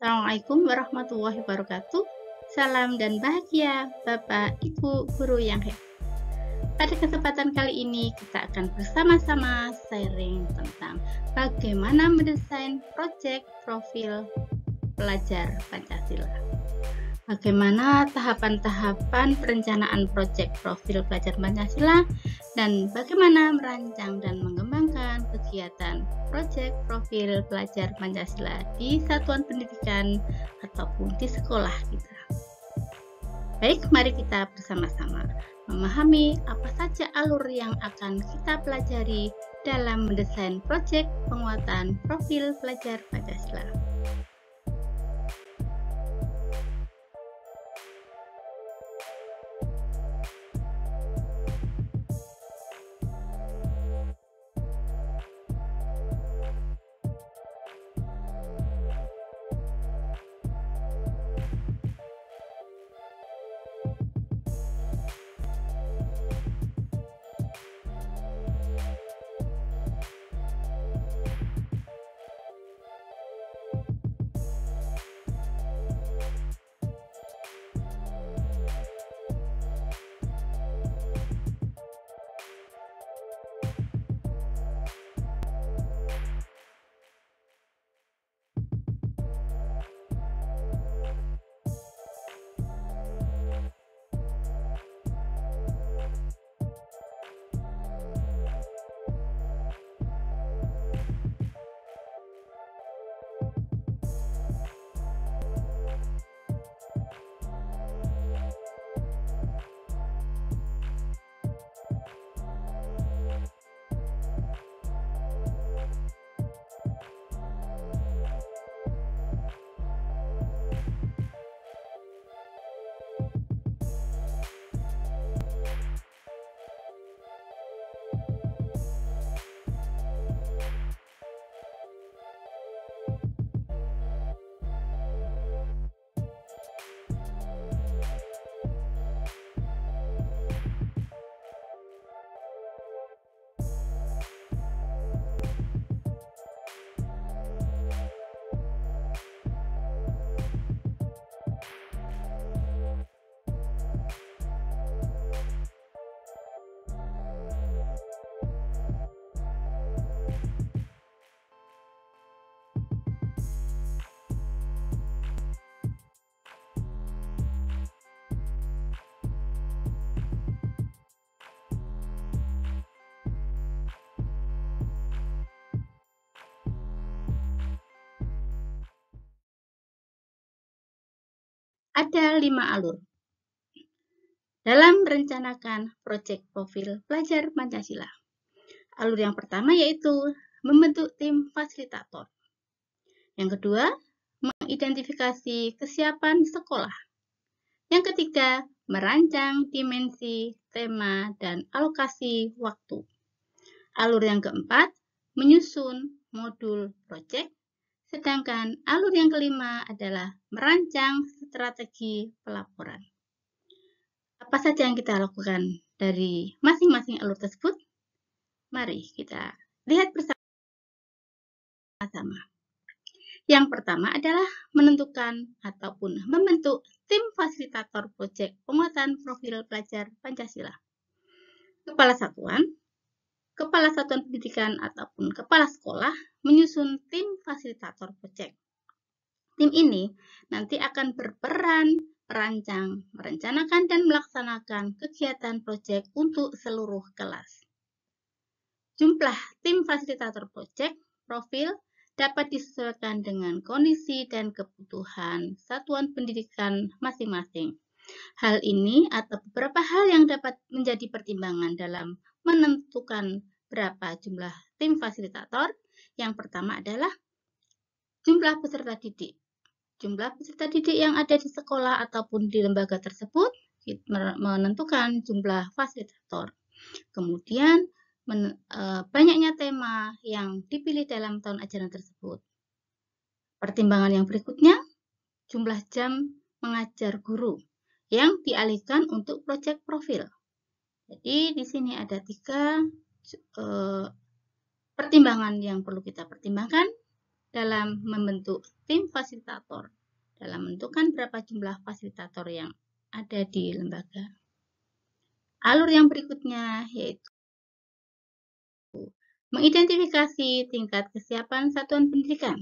Assalamualaikum warahmatullahi wabarakatuh. Salam dan bahagia Bapak Ibu guru yang hebat. Pada kesempatan kali ini kita akan bersama-sama sharing tentang bagaimana mendesain proyek profil pelajar Pancasila. Bagaimana tahapan-tahapan perencanaan proyek profil pelajar Pancasila dan bagaimana merancang dan mengembangkan kegiatan proyek profil pelajar Pancasila di satuan pendidikan ataupun di sekolah kita. Baik, mari kita bersama-sama memahami apa saja alur yang akan kita pelajari dalam mendesain proyek penguatan profil pelajar Pancasila. Ada 5 alur dalam merencanakan proyek profil pelajar Pancasila. Alur yang pertama yaitu membentuk tim fasilitator. Yang kedua, mengidentifikasi kesiapan sekolah. Yang ketiga, merancang dimensi, tema, dan alokasi waktu. Alur yang keempat, menyusun modul proyek. Sedangkan alur yang kelima adalah merancang strategi pelaporan. Apa saja yang kita lakukan dari masing-masing alur tersebut? Mari kita lihat bersama-sama. Yang pertama adalah menentukan ataupun membentuk tim fasilitator proyek penguatan profil pelajar Pancasila. Kepala satuan pendidikan ataupun kepala sekolah menyusun tim fasilitator proyek. Tim ini nanti akan berperan merancang, merencanakan, dan melaksanakan kegiatan proyek untuk seluruh kelas. Jumlah tim fasilitator proyek profil dapat disesuaikan dengan kondisi dan kebutuhan satuan pendidikan masing-masing. Hal ini atau beberapa hal yang dapat menjadi pertimbangan dalam menentukan berapa jumlah tim fasilitator. Yang pertama adalah jumlah peserta didik. Jumlah peserta didik yang ada di sekolah ataupun di lembaga tersebut menentukan jumlah fasilitator. Kemudian banyaknya tema yang dipilih dalam tahun ajaran tersebut. Pertimbangan yang berikutnya, jumlah jam mengajar guru yang dialihkan untuk proyek profil. Jadi di sini ada 3 pertimbangan yang perlu kita pertimbangkan. dalam membentuk tim fasilitator, dalam menentukan berapa jumlah fasilitator yang ada di lembaga. Alur yang berikutnya yaitu mengidentifikasi tingkat kesiapan satuan pendidikan.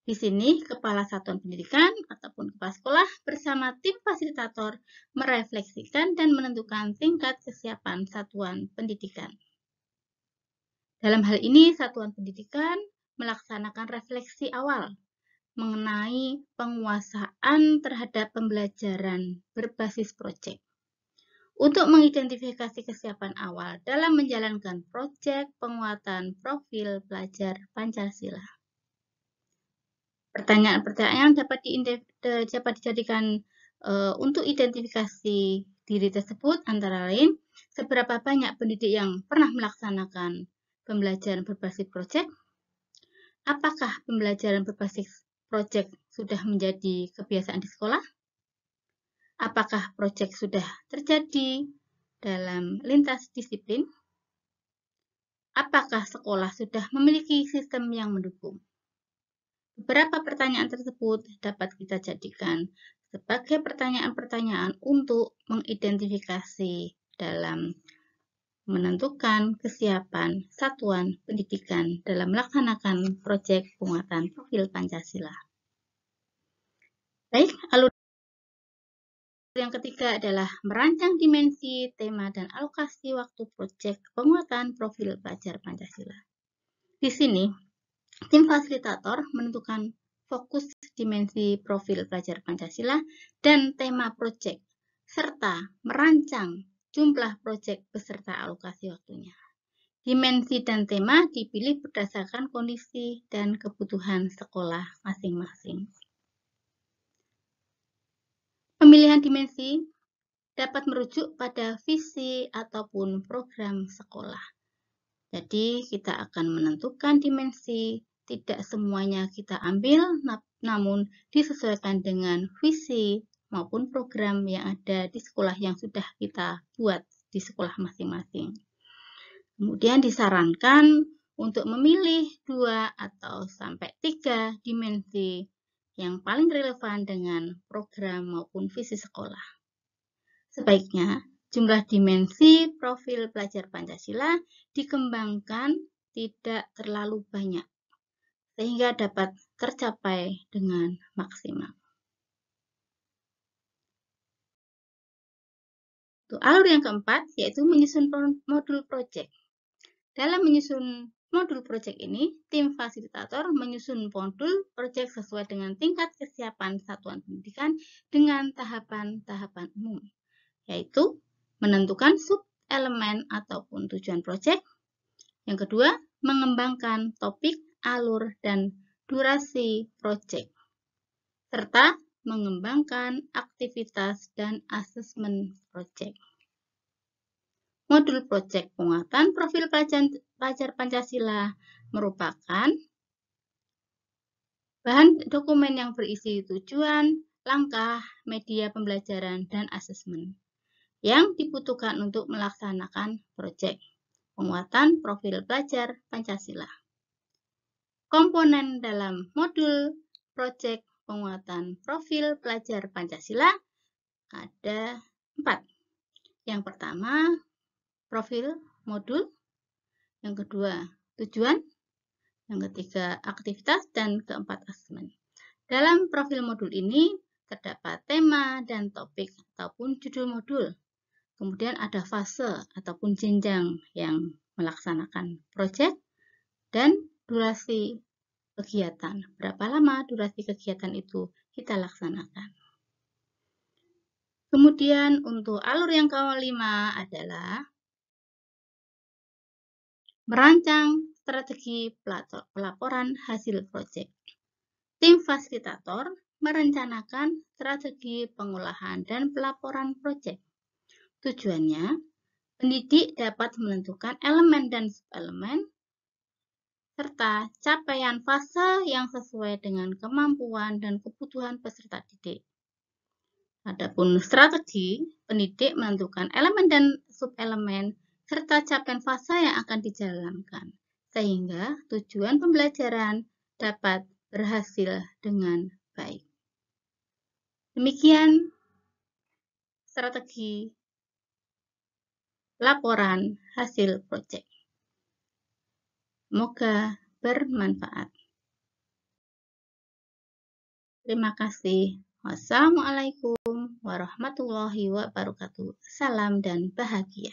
Di sini, Kepala Satuan Pendidikan ataupun Kepala Sekolah bersama tim fasilitator merefleksikan dan menentukan tingkat kesiapan satuan pendidikan. Dalam hal ini, satuan pendidikan melaksanakan refleksi awal mengenai penguasaan terhadap pembelajaran berbasis proyek untuk mengidentifikasi kesiapan awal dalam menjalankan proyek penguatan profil pelajar Pancasila. Pertanyaan-pertanyaan dapat dijadikan untuk identifikasi diri tersebut antara lain, seberapa banyak pendidik yang pernah melaksanakan pembelajaran berbasis proyek? Apakah pembelajaran berbasis proyek sudah menjadi kebiasaan di sekolah? Apakah proyek sudah terjadi dalam lintas disiplin? Apakah sekolah sudah memiliki sistem yang mendukung? Beberapa pertanyaan tersebut dapat kita jadikan sebagai pertanyaan-pertanyaan untuk mengidentifikasi dalam menentukan kesiapan satuan pendidikan dalam melaksanakan proyek penguatan profil Pancasila. Baik, alur yang ketiga adalah merancang dimensi, tema, dan alokasi waktu proyek penguatan profil pelajar Pancasila. Di sini, tim fasilitator menentukan fokus dimensi profil pelajar Pancasila dan tema proyek, serta merancang jumlah proyek beserta alokasi waktunya. Dimensi dan tema dipilih berdasarkan kondisi dan kebutuhan sekolah masing-masing. Pemilihan dimensi dapat merujuk pada visi ataupun program sekolah. Jadi, kita akan menentukan dimensi, tidak semuanya kita ambil, namun disesuaikan dengan visi maupun program yang ada di sekolah yang sudah kita buat di sekolah masing-masing. Kemudian disarankan untuk memilih 2 atau sampai 3 dimensi yang paling relevan dengan program maupun visi sekolah. Sebaiknya, jumlah dimensi profil pelajar Pancasila dikembangkan tidak terlalu banyak, sehingga dapat tercapai dengan maksimal. Alur yang keempat, yaitu menyusun modul proyek. Dalam menyusun modul proyek ini, tim fasilitator menyusun modul proyek sesuai dengan tingkat kesiapan satuan pendidikan dengan tahapan-tahapan umum, yaitu menentukan sub-elemen ataupun tujuan proyek. Yang kedua, mengembangkan topik, alur, dan durasi proyek, serta mengembangkan aktivitas dan asesmen proyek. Modul proyek penguatan profil pelajar Pancasila merupakan bahan dokumen yang berisi tujuan, langkah, media pembelajaran, dan asesmen yang dibutuhkan untuk melaksanakan proyek penguatan profil pelajar Pancasila. Komponen dalam modul proyek penguatan profil pelajar Pancasila ada 4. Yang pertama, profil modul. Yang kedua, tujuan. Yang ketiga, aktivitas. Dan keempat, asesmen. Dalam profil modul ini terdapat tema dan topik ataupun judul modul. Kemudian ada fase ataupun jenjang yang melaksanakan proyek dan durasi kegiatan. Berapa lama durasi kegiatan itu kita laksanakan. Kemudian untuk alur yang kelima adalah merancang strategi pelaporan hasil proyek. Tim fasilitator merencanakan strategi pengolahan dan pelaporan proyek. Tujuannya, pendidik dapat menentukan elemen dan subelemen serta capaian fase yang sesuai dengan kemampuan dan kebutuhan peserta didik. Adapun strategi, pendidik menentukan elemen dan subelemen serta capaian fase yang akan dijalankan, sehingga tujuan pembelajaran dapat berhasil dengan baik. Demikian strategi laporan hasil proyek. Semoga bermanfaat. Terima kasih. Wassalamualaikum warahmatullahi wabarakatuh. Salam dan bahagia.